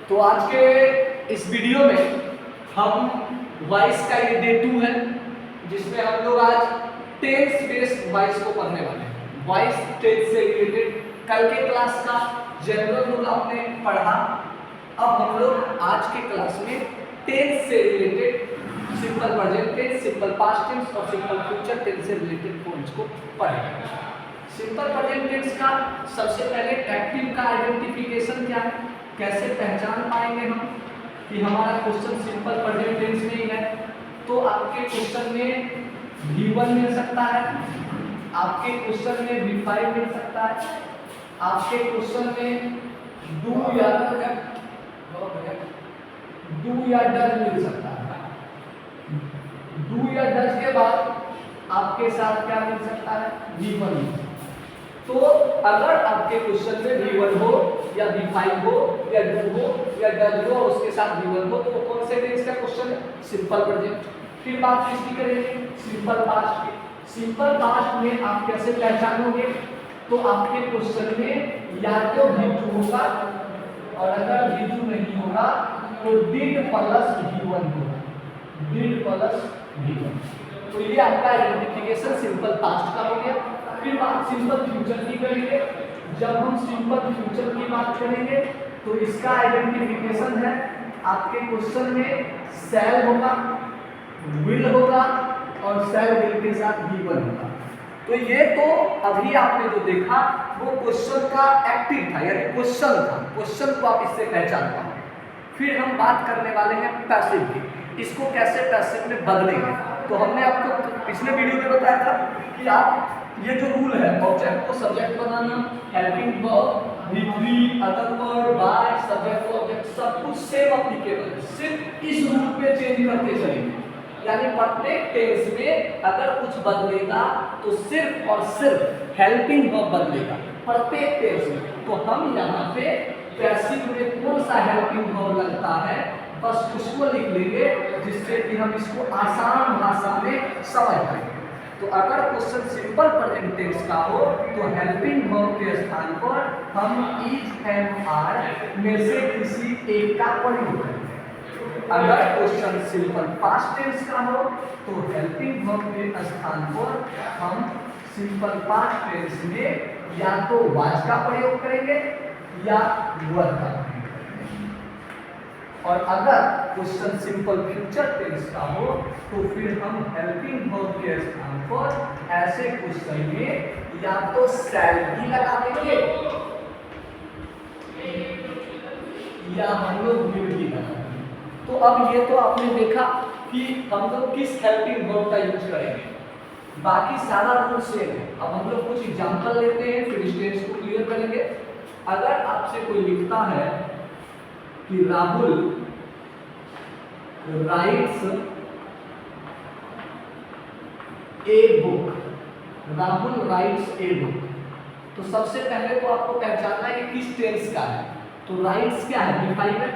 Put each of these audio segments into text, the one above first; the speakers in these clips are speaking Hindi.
तो आज के इस वीडियो में हम वॉइस का ये डे 2 है, जिसमें हम लोग आज टेंस बेस्ड वॉइस को पढ़ने वाले हैं। वॉइस टेंस से रिलेटेड कल के क्लास का जनरल रूल आपने पढ़ा। अब हम लोग आज के क्लास में टेंस से related simple present tense, simple past tense और सिंपल फ्यूचर टेंस से रिलेटेड पॉइंट्स को पढ़ेंगे। सिंपल प्रेजेंट टेंस का सबसे पहले एक्टिव का आइडेंटिफिकेशन क्या है, कैसे पहचान पाएंगे हम कि हमारा क्वेश्चन सिंपल प्रेजेंट टेंस में ही है। तो आपके क्वेश्चन में V1 मिल सकता है, आपके क्वेश्चन में V5 मिल सकता है, आपके क्वेश्चन में डू या डज मिल सकता है। डू या डज के बाद आपके साथ क्या मिल सकता है, V1। तो अगर आपके क्वेश्चन में V1 हो या V5 हो या डू हो या डज हो और उसके साथ V1 हो, तो वो कौन से टेंस का क्वेश्चन है, सिंपल प्रेजेंट। फिर बात किसकी करेंगे, सिंपल पास्ट की। सिंपल पास्ट में आप कैसे पहचानोगे, तो आपके क्वेश्चन में या तो V2 होगा और अगर V2 नहीं होगा तो डिड प्लस V1 होगा, डिड प्लस V1। तो ये आपका आइडेंटिफिकेशन सिंपल पास्ट का हो गया। फिर बात सिंपल फ्यूचर की करेंगे। जब हम सिंपल फ्यूचर की बात करेंगे तो इसका आइडेंटिफिकेशन है, आपके क्वेश्चन में शैल होगा, विल होगा और शैल विल के साथ V1 होगा। तो ये तो अभी आपने जो देखा वो क्वेश्चन का एक्टिव था, यानी क्वेश्चन था, क्वेश्चन को आप इससे पहचान पाओगे। फिर हम बात करने वाले हैं पैसिव की, इसको कैसे पैसिव में बदलेंगे। तो हमने आपको पिछले वीडियो में बताया था कि आप ये जो रूल है, ऑब्जेक्ट को सब्जेक्ट बनाना, helping verb, V3, other verb, by, subject object सब कुछ सेम एप्लीकेबल है, सिर्फ इस रूल पे चेंज करते चलेंगे। यानी प्रत्येक टेंस में अगर कुछ बदलेगा तो सिर्फ और सिर्फ हेल्पिंग वर्ब बदलेगा प्रत्येक टेंस में। तो हम यहाँ पे पैसिव में कौन सा हेल्पिंग वर्ब लगता है बस उसको लिख लेंगे, जिससे कि हम इसको आसान भाषा में समझ पाएंगे। तो अगर क्वेश्चन सिंपल प्रेजेंट टेंस का हो तो हेल्पिंग वर्ब के स्थान पर हम इज एंड आर में से किसी एक का प्रयोग करेंगे। अगर क्वेश्चन सिंपल पास्ट टेंस का हो तो हेल्पिंग वर्ब के स्थान पर हम सिंपल पास्ट टेंस में या तो वाज का प्रयोग करेंगे या वर का प्रयोग करेंगे। और अगर क्वेश्चन सिंपल फ्यूचर टेंस का हो तो फिर हम हेल्पिंग वर्ब के स्थान पर ऐसे क्वेश्चन में या तो शैल भी लगा देंगे या हम लोग विल भी लगा देंगे। तो अब ये तो आपने देखा कि हम लोग किस हेल्पिंग वर्ब का यूज करेंगे, बाकी सारा रूल सेम है। अब हम लोग कुछ एग्जांपल लेते हैं, फिर स्टेज को क्लियर करेंगे। अगर आपसे कोई लिखता है कि Rahul writes a book, Rahul writes a book, तो सबसे पहले तो आपको पहचानना है कि किस टेंस का है। तो राइट्स क्या है, V5 है,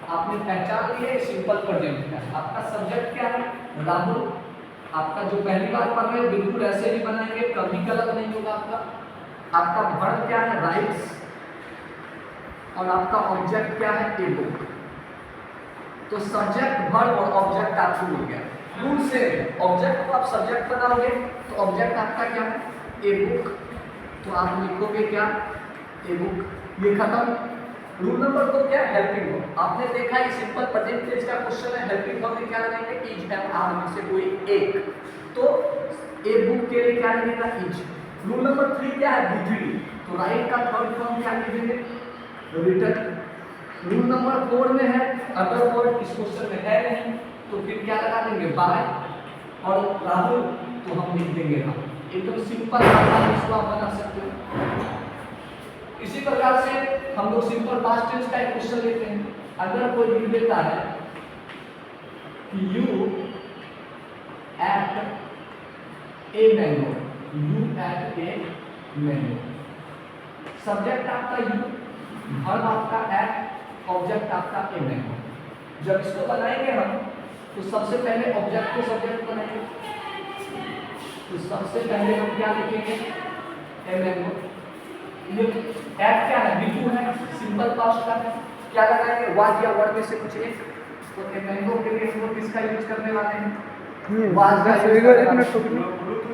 आपने पहचान लिया है, सिंपल प्रेजेंट का है। आपका सब्जेक्ट क्या है, राहुल। आपका जो पहली बार पढ़ रहे हैं बिल्कुल ऐसे ही बनाएंगे, कभी गलत नहीं होगा आपका वर्ब क्या है, राइट्स, और आपका ऑब्जेक्ट क्या है, ए बुक। तो सब्जेक्ट वर्ब और ऑब्जेक्ट आपको मिल गया। रूल से ऑब्जेक्ट को आप सब्जेक्ट बनाओगे तो ऑब्जेक्ट आपका क्या है, ए बुक, तो आप लिखोगे क्या, ए बुक, ये खत्म। रूल नंबर 2 क्या है, हेल्पिंग वर्ब। आपने देखा ये सिंपल प्रेजेंट टेंस का क्वेश्चन है, हेल्पिंग वर्ब में क्या लगाएंगे, इज एंड आर में से कोई एक। तो ए बुक के लिए क्या लगेगा, इज। रूल नंबर 3 क्या है, V3, तो राइट का थर्ड फॉर्म क्या लिखेंगे, रिटन। रूल नंबर 4 में है अदर वर्ड, इस क्वेश्चन में है नहीं तो फिर क्या लगा देंगे, बाय, और राहुल तो हम लिख देंगे हम। एकदम सिंपल आसान इसको आप बना सकते हो। इसी प्रकार से हम लोग सिंपल पास्ट टेंस का एक क्वेश्चन लेते हैं। अगर कोई लिख देता है कि you ate a mango, you ate a mango, subject आपका यू, वर्ब आपका एट, ऑब्जेक्ट आपका ए मैंगो। जब इसको बनाएंगे हम तो सबसे पहले ऑब्जेक्ट को सब्जेक्ट बनाएंगे, तो सबसे पहले हम क्या लिखेंगे, ए मैंगो। ये एट क्या है, V2 है, सिंपल पास्ट का है, क्या लगाएंगे, वाज या वर्ड में से कुछ एक। तो मैंगो के लिए हम लोग किसका यूज करने वाले हैं, वाज का यूज करने वाले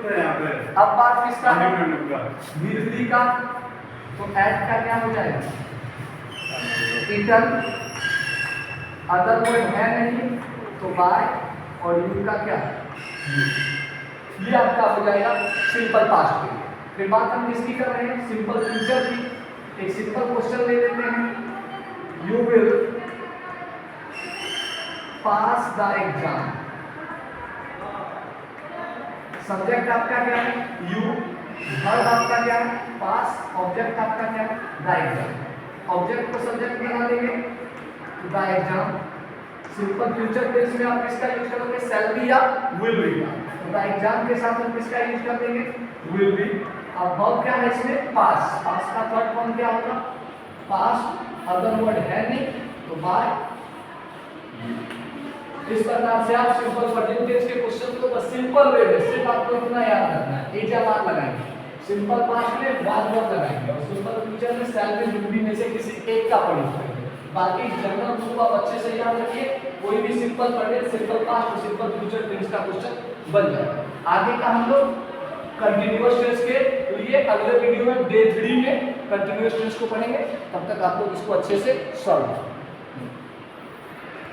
हैं। अब बात किसका है, विधि का। तो एट का क्या हो जाएगा, इटन, अदर वर्ड है नहीं तो बाय, और यू का क्या, ये आपका हो जाएगा सिंपल पास्ट के लिए। फिर बात हम किसकी कर रहे हैं, सिंपल फ्यूचर की। एक सिंपल क्वेश्चन ले लेते हैं, you will pass the exam. Subject आपका क्या है, यू, वर्ब आपका क्या है, पास, ऑब्जेक्ट आपका क्या है, द एग्जाम। ऑब्जेक्ट को सब्जेक्ट बना देंगे, the exam. Simple future tense में आप किसका यूज करोगे, शैल बी या विल बी का। तो द एग्जाम के साथ हम किसका यूज कर देंगे, विल बी। अब वर्ब क्या है इसमें, पास। पास का थर्ड फॉर्म क्या होगा, पास्ट, अदर वर्ड है नहीं तो बाय। इस प्रकार से आप सिंपल प्रेजेंट टेंस के क्वेश्चन को बस सिंपल वे में सिर्फ आपको इतना याद रखना है, ए जवाब लगाएंगे। सिंपल पास्ट में वाज वर्ब लगाएंगे और सिंपल फ्यूचर में शैल बी, विल बी में से किसी एक का प्रयोग करेंगे। बाकी जनरल रूल आप अच्छे से याद रखिए, कोई भी सिंपल प्रेजेंट, सिंपल पास्ट और सिंपल फ्यूचर टेंस का क्वेश्चन बन जाएगा। आगे का हम लोग कंटीन्यूअस टेंस के लिए अगले वीडियो में डे 3 में कंटीन्यूअस टेंस को पढ़ेंगे। तब तक आप लोग इसको अच्छे से सॉल्व करें।